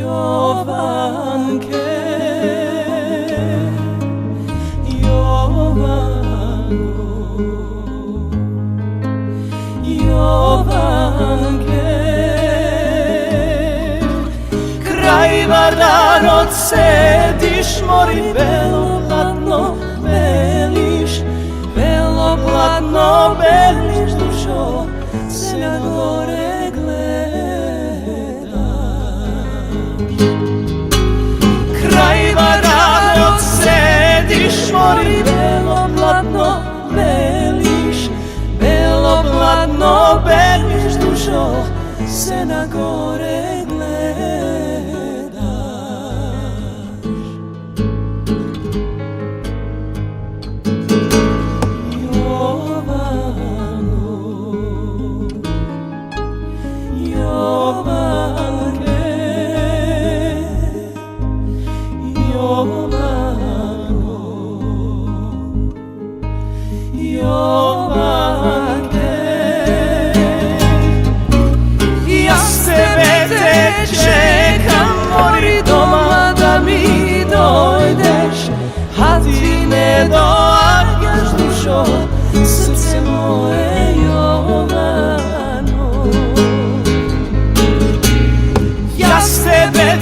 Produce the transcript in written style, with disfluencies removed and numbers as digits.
Jovanke, Jovano, Jovanke. Kraj Vardarod sediš, mori beloplatno beliš, beloplatno beliš, dušo se na gore gledaš. Kraj Vardarod sediš, mori beloplatno beliš, beloplatno beliš, dušo se na gore gledaš. Čekam, mori doma da mi dojdeš, a ti ne dođeš, dušo, srce moje Jovano. Ja s tebe